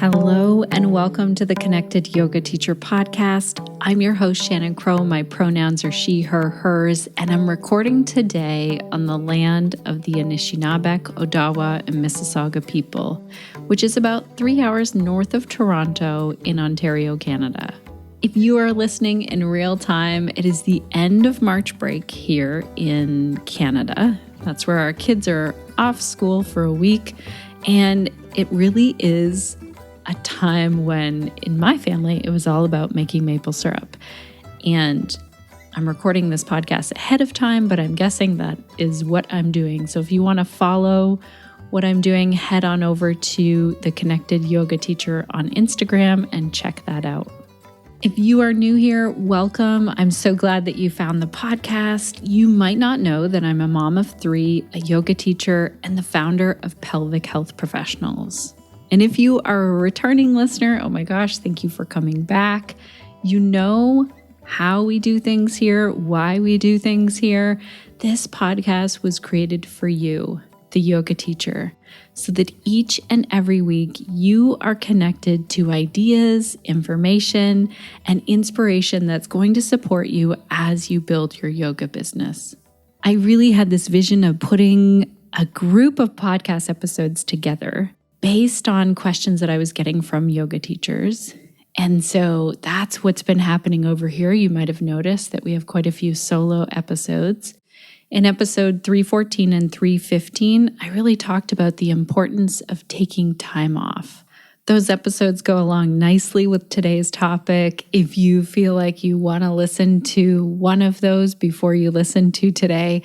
Hello and welcome to the Connected Yoga Teacher podcast. I'm your host, Shannon Crow. My pronouns are she, her, hers, and I'm recording today on the land of the Anishinaabeg, Odawa, and Mississauga people, which is about 3 hours north of Toronto in Ontario, Canada. If you are listening in real time, it is the end of March break here in Canada. That's where our kids are off school for a week, and it really is a time when, in my family, it was all about making maple syrup. And I'm recording this podcast ahead of time, but I'm guessing that is what I'm doing. So if you want to follow what I'm doing, head on over to the Connected Yoga Teacher on Instagram and check that out. If you are new here, welcome. I'm so glad that you found the podcast. You might not know that I'm a mom of 3, a yoga teacher, and the founder of Pelvic Health Professionals. And if you are a returning listener, oh my gosh, thank you for coming back. You know how we do things here, why we do things here. This podcast was created for you, the yoga teacher, so that each and every week you are connected to ideas, information, and inspiration that's going to support you as you build your yoga business. I really had this vision of putting a group of podcast episodes together based on questions that I was getting from yoga teachers. And so that's what's been happening over here. You might have noticed that we have quite a few solo episodes. In episode 314 and 315, I really talked about the importance of taking time off. Those episodes go along nicely with today's topic. If you feel like you want to listen to one of those before you listen to today,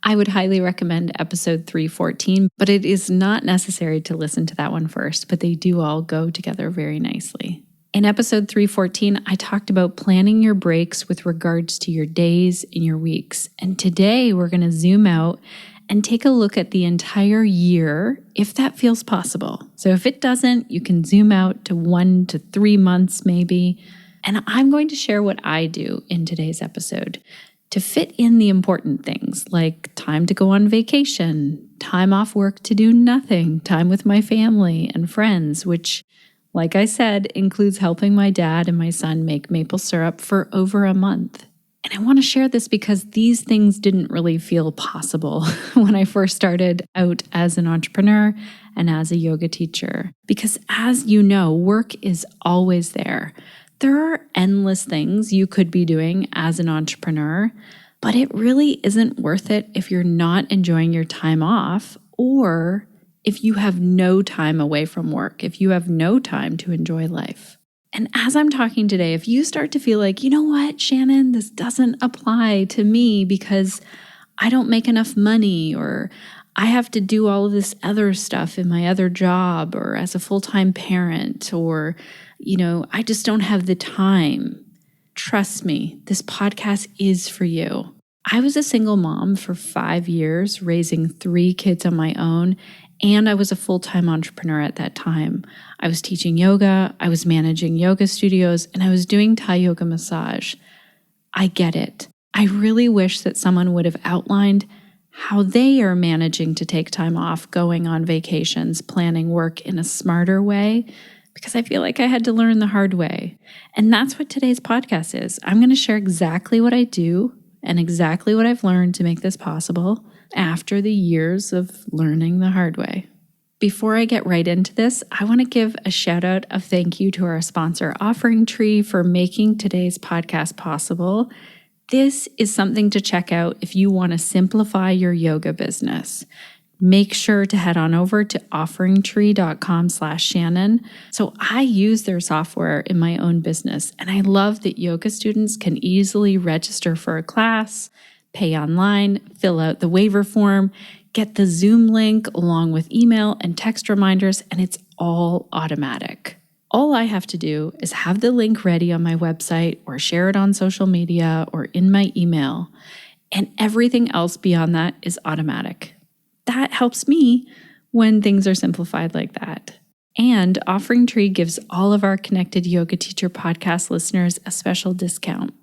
I would highly recommend episode 314, but it is not necessary to listen to that one first, but they do all go together very nicely. In episode 314, I talked about planning your breaks with regards to your days and your weeks. And today we're going to zoom out and take a look at the entire year, if that feels possible. So if it doesn't, you can zoom out to 1 to 3 months maybe. And I'm going to share what I do in today's episode to fit in the important things like time to go on vacation, time off work to do nothing, time with my family and friends, which, like I said, includes helping my dad and my son make maple syrup for over a month. And I want to share this because these things didn't really feel possible when I first started out as an entrepreneur and as a yoga teacher. Because as you know, work is always there. There are endless things you could be doing as an entrepreneur, but it really isn't worth it if you're not enjoying your time off, or if you have no time away from work, if you have no time to enjoy life. And as I'm talking today, if you start to feel like, you know what, Shannon, this doesn't apply to me because I don't make enough money, or I have to do all of this other stuff in my other job, or as a full-time parent, or, I just don't have the time. Trust me, this podcast is for you. I was a single mom for 5 years, raising 3 kids on my own, and I was a full-time entrepreneur at that time. I was teaching yoga, I was managing yoga studios, and I was doing Thai yoga massage. I get it. I really wish that someone would have outlined how they are managing to take time off, going on vacations, planning work in a smarter way, because I feel like I had to learn the hard way. And that's what today's podcast is. I'm going to share exactly what I do and exactly what I've learned to make this possible after the years of learning the hard way. Before I get right into this, I want to give a shout out of thank you to our sponsor, OfferingTree, for making today's podcast possible. This is something to check out if you want to simplify your yoga business. Make sure to head on over to offeringtree.com/Shannon. So I use their software in my own business, and I love that yoga students can easily register for a class, pay online, fill out the waiver form, get the Zoom link along with email and text reminders, and it's all automatic. All I have to do is have the link ready on my website or share it on social media or in my email, and everything else beyond that is automatic. That helps me when things are simplified like that. And OfferingTree gives all of our Connected Yoga Teacher podcast listeners a special discount,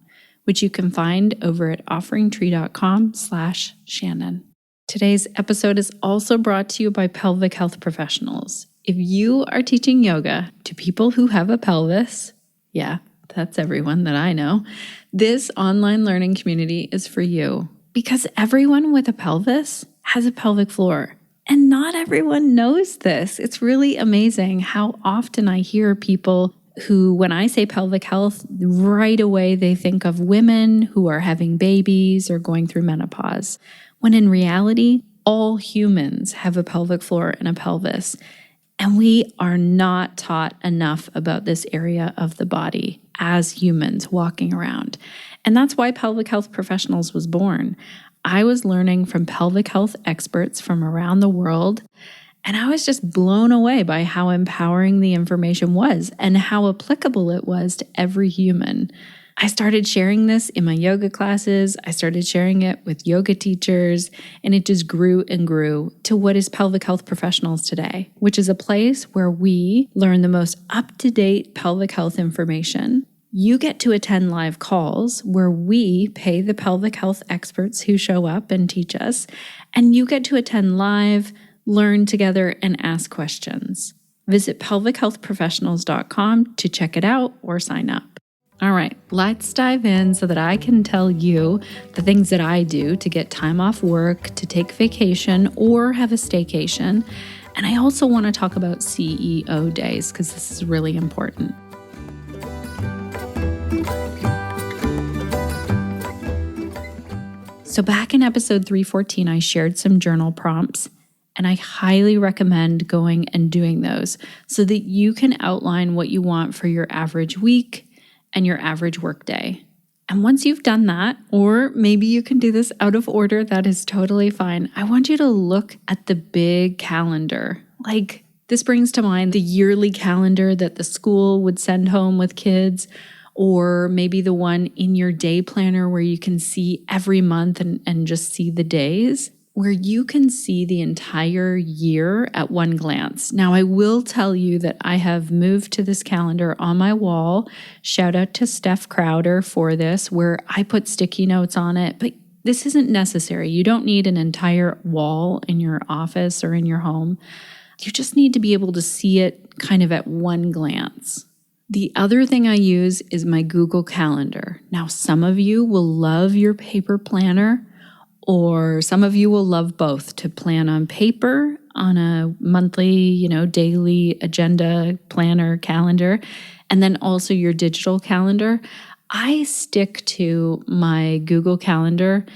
which you can find over at offeringtree.com/Shannon. Today's episode is also brought to you by Pelvic Health Professionals. If you are teaching yoga to people who have a pelvis, yeah, that's everyone that I know, this online learning community is for you because everyone with a pelvis has a pelvic floor. And not everyone knows this. It's really amazing how often I hear people who, when I say pelvic health, right away they think of women who are having babies or going through menopause, when in reality, all humans have a pelvic floor and a pelvis. And we are not taught enough about this area of the body as humans walking around. And that's why Pelvic Health Professionals was born. I was learning from pelvic health experts from around the world, and I was just blown away by how empowering the information was and how applicable it was to every human. I started sharing this in my yoga classes. I started sharing it with yoga teachers, and it just grew and grew to what is Pelvic Health Professionals today, which is a place where we learn the most up-to-date pelvic health information. You get to attend live calls where we pay the pelvic health experts who show up and teach us, and you get to attend live, learn together, and ask questions. Visit pelvichealthprofessionals.com to check it out or sign up. All right, let's dive in so that I can tell you the things that I do to get time off work, to take vacation, or have a staycation. And I also want to talk about CEO days because this is really important. So back in episode 314, I shared some journal prompts, and I highly recommend going and doing those so that you can outline what you want for your average week and your average workday. And once you've done that, or maybe you can do this out of order, that is totally fine. I want you to look at the big calendar. Like, this brings to mind the yearly calendar that the school would send home with kids, or maybe the one in your day planner where you can see every month and just see the days, where you can see the entire year at one glance. Now, I will tell you that I have moved to this calendar on my wall. Shout out to Steph Crowder for this, where I put sticky notes on it, but this isn't necessary. You don't need an entire wall in your office or in your home. You just need to be able to see it kind of at one glance. The other thing I use is my Google Calendar. Now, some of you will love your paper planner, or some of you will love both, to plan on paper on a monthly, daily agenda planner calendar, and then also your digital calendar. I stick to my Google Calendar.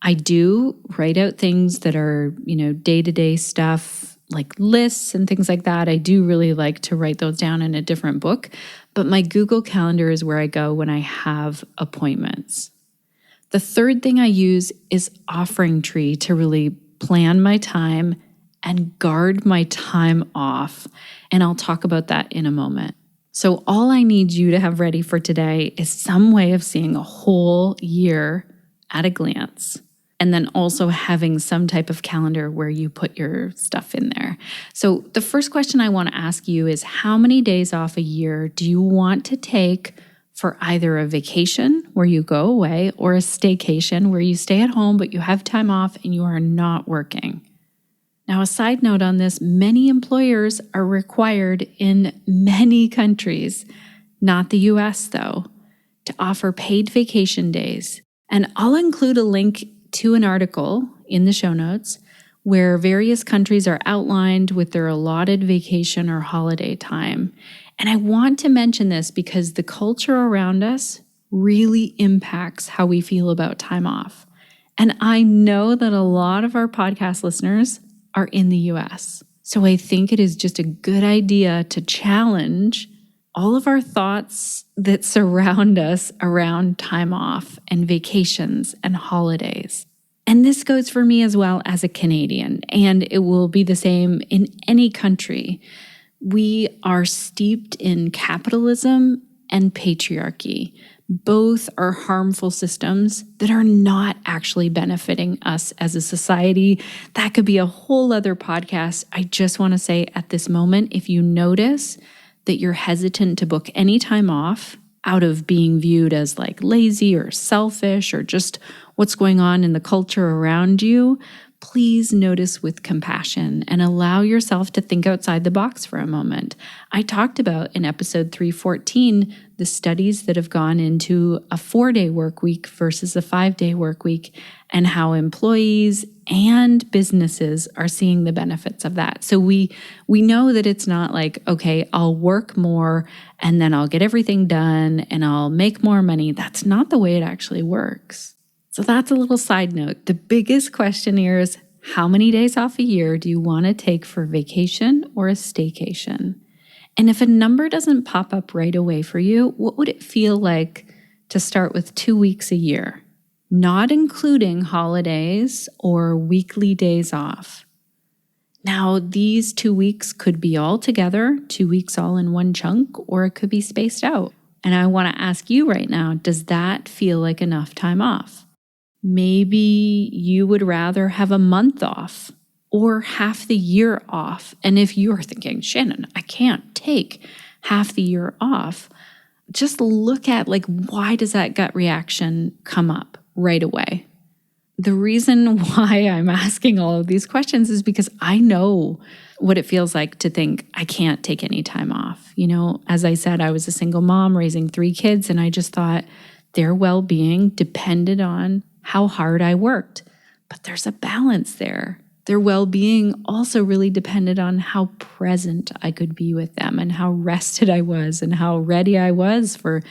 I do write out things that are, day-to-day stuff like lists and things like that. I do really like to write those down in a different book, but my Google Calendar is where I go when I have appointments. The third thing I use is OfferingTree to really plan my time and guard my time off. And I'll talk about that in a moment. So all I need you to have ready for today is some way of seeing a whole year at a glance. And then also having some type of calendar where you put your stuff in there. So the first question I want to ask you is, how many days off a year do you want to take for either a vacation where you go away or a staycation where you stay at home but you have time off and you are not working? Now, a side note on this, many employers are required in many countries, not the US though, to offer paid vacation days. And I'll include a link to an article in the show notes where various countries are outlined with their allotted vacation or holiday time. And I want to mention this because the culture around us really impacts how we feel about time off. And I know that a lot of our podcast listeners are in the US. So I think it is just a good idea to challenge all of our thoughts that surround us around time off and vacations and holidays. And this goes for me as well as a Canadian, and it will be the same in any country. We are steeped in capitalism and patriarchy. Both are harmful systems that are not actually benefiting us as a society. That could be a whole other podcast. I just want to say at this moment, if you notice that you're hesitant to book any time off out of being viewed as like lazy or selfish or just what's going on in the culture around you, please notice with compassion and allow yourself to think outside the box for a moment. I talked about in episode 314 the studies that have gone into a 4-day work week versus a 5-day work week and how employees and businesses are seeing the benefits of that. So we know that it's not like, okay, I'll work more and then I'll get everything done and I'll make more money. That's not the way it actually works. So that's a little side note. The biggest question here is, how many days off a year do you want to take for vacation or a staycation? And if a number doesn't pop up right away for you, what would it feel like to start with 2 weeks a year, not including holidays or weekly days off? Now, these 2 weeks could be all together, 2 weeks all in one chunk, or it could be spaced out. And I want to ask you right now, does that feel like enough time off? Maybe you would rather have a month off or half the year off. And if you're thinking, Shannon, I can't take half the year off, just look at why does that gut reaction come up right away? The reason why I'm asking all of these questions is because I know what it feels like to think I can't take any time off. As I said, I was a single mom raising 3 kids, and I just thought their well-being depended on how hard I worked. But there's a balance there. Their well-being also really depended on how present I could be with them and how rested I was and how ready I was for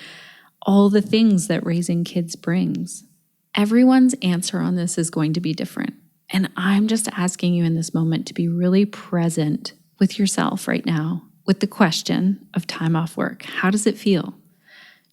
all the things that raising kids brings. Everyone's answer on this is going to be different. And I'm just asking you in this moment to be really present with yourself right now with the question of time off work. How does it feel?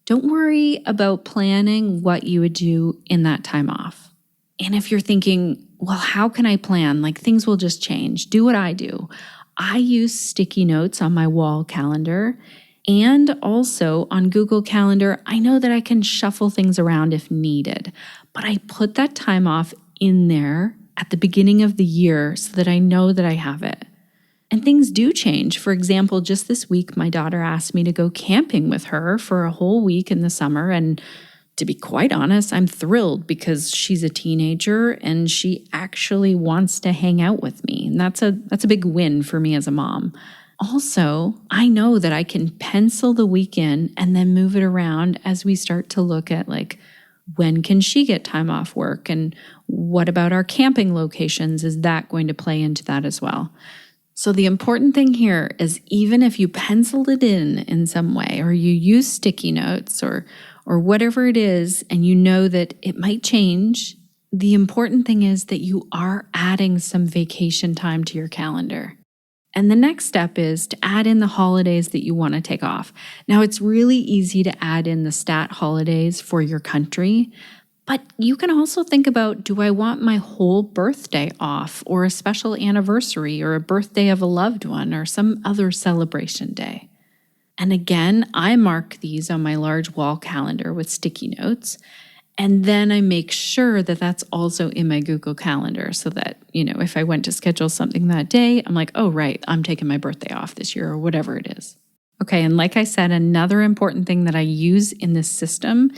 Don't worry about planning what you would do in that time off. And if you're thinking, well, how can I plan? Things will just change. Do what I do. I use sticky notes on my wall calendar and also on Google Calendar. I know that I can shuffle things around if needed, but I put that time off in there at the beginning of the year so that I know that I have it. And things do change. For example, just this week, my daughter asked me to go camping with her for a whole week in the summer. And to be quite honest, I'm thrilled because she's a teenager and she actually wants to hang out with me. And that's a big win for me as a mom. Also, I know that I can pencil the week in and then move it around as we start to look at when can she get time off work? And what about our camping locations? Is that going to play into that as well? So the important thing here is, even if you penciled it in some way, or you use sticky notes or whatever it is, and you know that it might change, the important thing is that you are adding some vacation time to your calendar. And the next step is to add in the holidays that you want to take off. Now, it's really easy to add in the stat holidays for your country, but you can also think about, do I want my whole birthday off, or a special anniversary, or a birthday of a loved one, or some other celebration day? And again, I mark these on my large wall calendar with sticky notes. And then I make sure that that's also in my Google Calendar so that, if I went to schedule something that day, I'm like, oh, right, I'm taking my birthday off this year, or whatever it is. Okay, and like I said, another important thing that I use in this system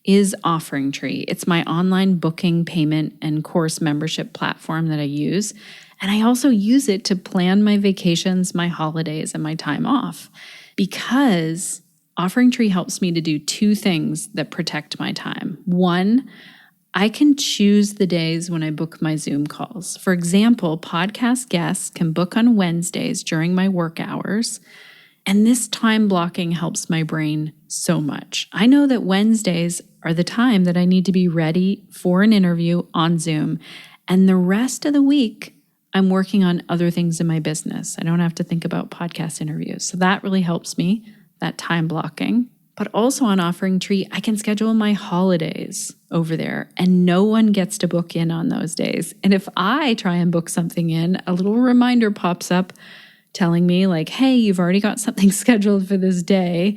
is OfferingTree. It's my online booking, payment, and course membership platform that I use. And I also use it to plan my vacations, my holidays, and my time off, because OfferingTree helps me to do 2 things that protect my time. 1, I can choose the days when I book my Zoom calls. For example, podcast guests can book on Wednesdays during my work hours. And this time blocking helps my brain so much. I know that Wednesdays are the time that I need to be ready for an interview on Zoom. And the rest of the week, I'm working on other things in my business. I don't have to think about podcast interviews. So that really helps me, that time blocking. But also on OfferingTree, I can schedule my holidays over there, and no one gets to book in on those days. And if I try and book something in, a little reminder pops up telling me hey, you've already got something scheduled for this day.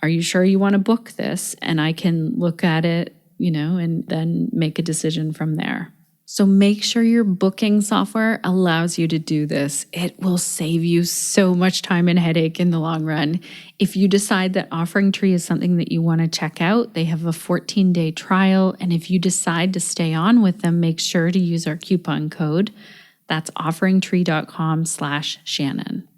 Are you sure you want to book this? And I can look at it, and then make a decision from there. So make sure your booking software allows you to do this. It will save you so much time and headache in the long run. If you decide that OfferingTree is something that you want to check out, they have a 14-day trial. And if you decide to stay on with them, make sure to use our coupon code. That's offeringtree.com/Shannon.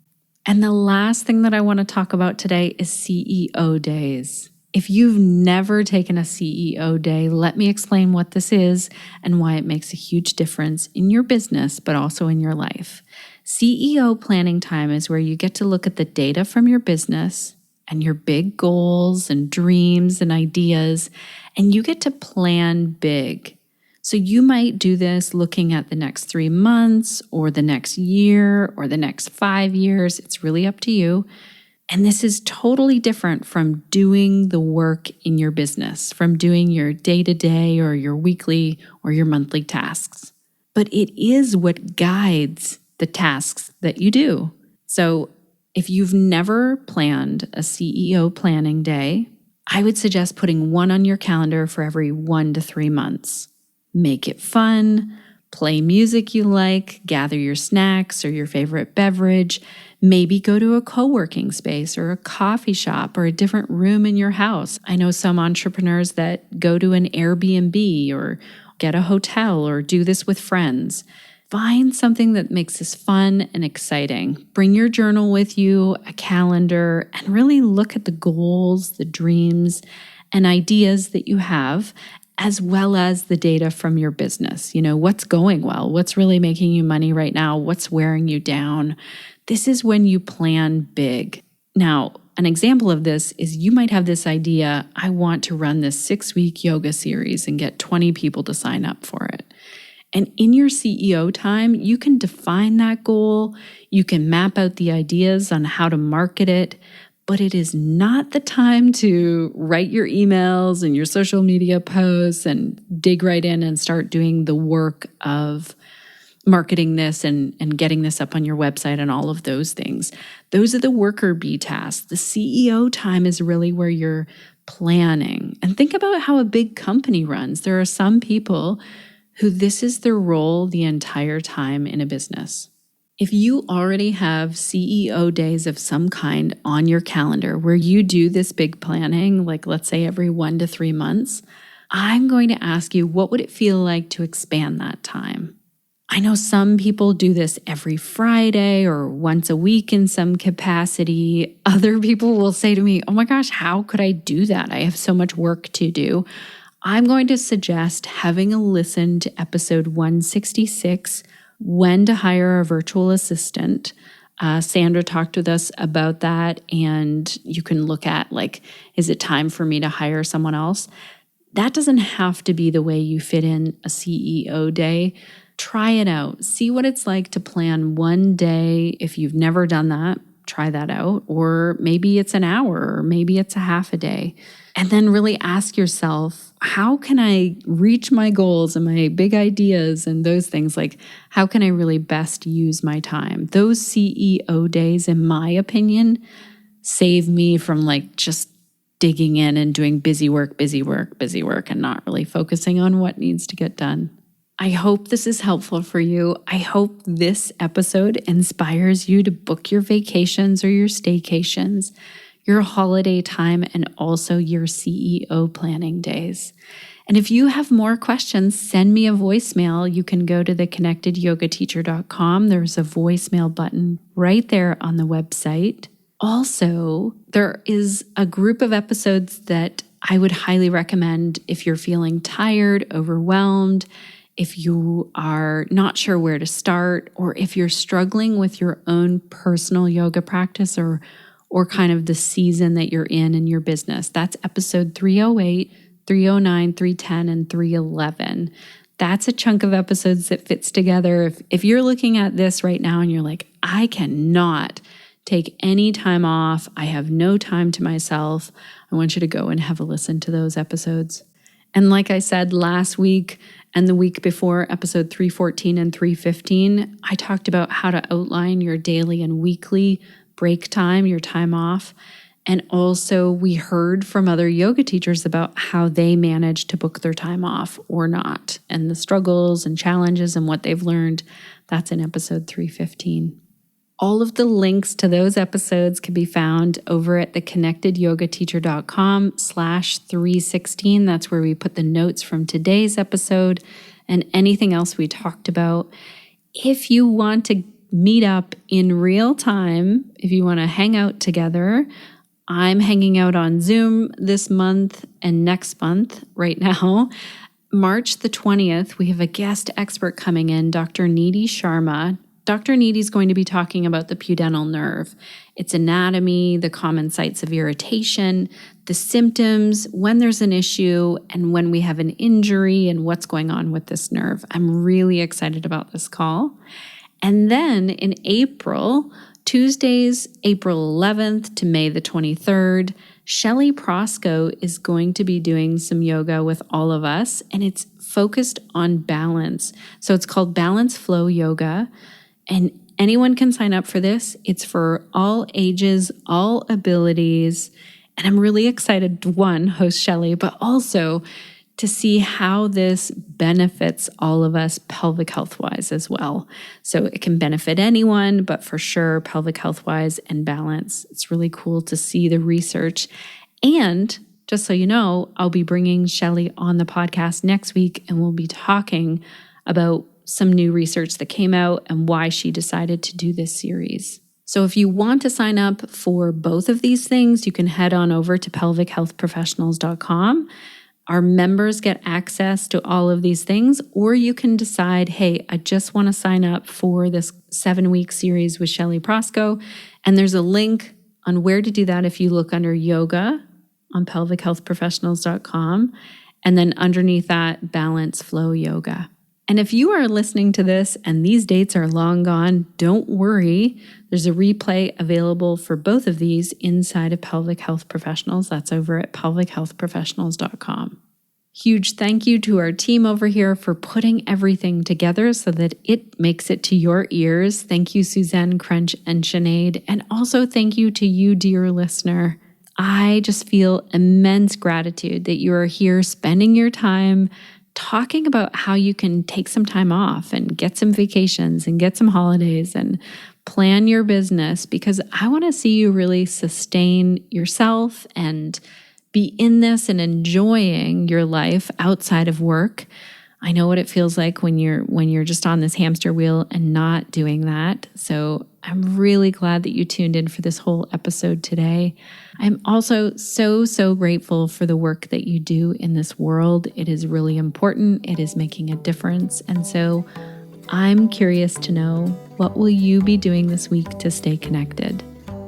And the last thing that I want to talk about today is CEO days. If you've never taken a CEO day, let me explain what this is and why it makes a huge difference in your business, but also in your life. CEO planning time is where you get to look at the data from your business and your big goals and dreams and ideas, and you get to plan big. So you might do this looking at the next 3 months or the next year or the next 5 years. It's really up to you. And this is totally different from doing the work in your business, from doing your day-to-day or your weekly or your monthly tasks. But it is what guides the tasks that you do. So if you've never planned a CEO planning day, I would suggest putting one on your calendar for every 1 to 3 months. Make it fun, play music you like, gather your snacks or your favorite beverage, maybe go to a co-working space or a coffee shop or a different room in your house. I know some entrepreneurs that go to an Airbnb or get a hotel or do this with friends. Find something that makes this fun and exciting. Bring your journal with you, a calendar, and really look at the goals, the dreams, and ideas that you have, as well as the data from your business. You know, what's going well? What's really making you money right now? What's wearing you down? This is when you plan big. Now, an example of this is you might have this idea, I want to run this 6-week yoga series and get 20 people to sign up for it. And in your CEO time, you can define that goal. You can map out the ideas on how to market it. But it is not the time to write your emails and your social media posts and dig right in and start doing the work of marketing this and getting this up on your website and all of those things. Those are the worker bee tasks. The CEO time is really where you're planning. And think about how a big company runs. There are some people who this is their role the entire time in a business. If you already have CEO days of some kind on your calendar where you do this big planning, like let's say every 1 to 3 months, I'm going to ask you, what would it feel like to expand that time? I know some people do this every Friday or once a week in some capacity. Other people will say to me, oh my gosh, how could I do that? I have so much work to do. I'm going to suggest having a listen to episode 166, When to Hire a Virtual Assistant. Sandra talked with us about that, and you can look at is it time for me to hire someone else? That doesn't have to be the way you fit in a CEO day. Try it out. See what it's like to plan one day. If you've never done that, try that out. Or maybe it's an hour, or maybe it's a half a day. And then really ask yourself, how can I reach my goals and my big ideas and those things? How can I really best use my time? Those CEO days, in my opinion, save me from just digging in and doing busy work, and not really focusing on what needs to get done. I hope this is helpful for you. I hope this episode inspires you to book your vacations or your staycations, your holiday time, and also your CEO planning days. And if you have more questions, send me a voicemail. You can go to theconnectedyogateacher.com. There's a voicemail button right there on the website. Also, there is a group of episodes that I would highly recommend if you're feeling tired, overwhelmed, if you are not sure where to start, or if you're struggling with your own personal yoga practice or kind of the season that you're in your business. That's episode 308, 309, 310, and 311. That's a chunk of episodes that fits together. If you're looking at this right now and you're like, I cannot take any time off, I have no time to myself, I want you to go and have a listen to those episodes. And like I said last week and the week before, episode 314 and 315, I talked about how to outline your daily and weekly break time, your time off. And also we heard from other yoga teachers about how they managed to book their time off or not, and the struggles and challenges and what they've learned. That's in episode 315. All of the links to those episodes can be found over at theconnectedyogateacher.com/316. That's where we put the notes from today's episode and anything else we talked about. If you want to meet up in real time, if you want to hang out together, I'm hanging out on Zoom this month and next month right now. March the 20th, we have a guest expert coming in, Dr. Nidhi Sharma. Dr. Nidhi is going to be talking about the pudendal nerve, its anatomy, the common sites of irritation, the symptoms, when there's an issue, and when we have an injury and what's going on with this nerve. I'm really excited about this call. And then in April, Tuesdays, April 11th to May the 23rd, Shelley Prosco is going to be doing some yoga with all of us, and it's focused on balance. So it's called Balance Flow Yoga. And anyone can sign up for this. It's for all ages, all abilities. And I'm really excited to, one, host Shelley, but also to see how this benefits all of us pelvic health-wise as well. So it can benefit anyone, but for sure, pelvic health-wise and balance. It's really cool to see the research. And just so you know, I'll be bringing Shelley on the podcast next week, and we'll be talking about some new research that came out and why she decided to do this series. So if you want to sign up for both of these things, you can head on over to pelvichealthprofessionals.com. Our members get access to all of these things, or you can decide, hey, I just want to sign up for this 7-week series with Shelley Prosco. And there's a link on where to do that if you look under yoga on pelvichealthprofessionals.com, and then underneath that, Balance Flow Yoga. And if you are listening to this and these dates are long gone, don't worry. There's a replay available for both of these inside of Pelvic Health Professionals. That's over at pelvichealthprofessionals.com. Huge thank you to our team over here for putting everything together so that it makes it to your ears. Thank you, Suzanne, Crunch, and Sinead. And also thank you to you, dear listener. I just feel immense gratitude that you are here spending your time talking about how you can take some time off and get some vacations and get some holidays and plan your business, because I want to see you really sustain yourself and be in this and enjoying your life outside of work. I know what it feels like when you're just on this hamster wheel and not doing that. So I'm really glad that you tuned in for this whole episode today. I'm also so grateful for the work that you do in this world. It is really important. It is making a difference. And so I'm curious to know, what will you be doing this week to stay connected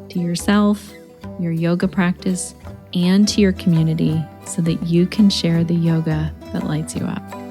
to yourself, your yoga practice, and to your community so that you can share the yoga that lights you up?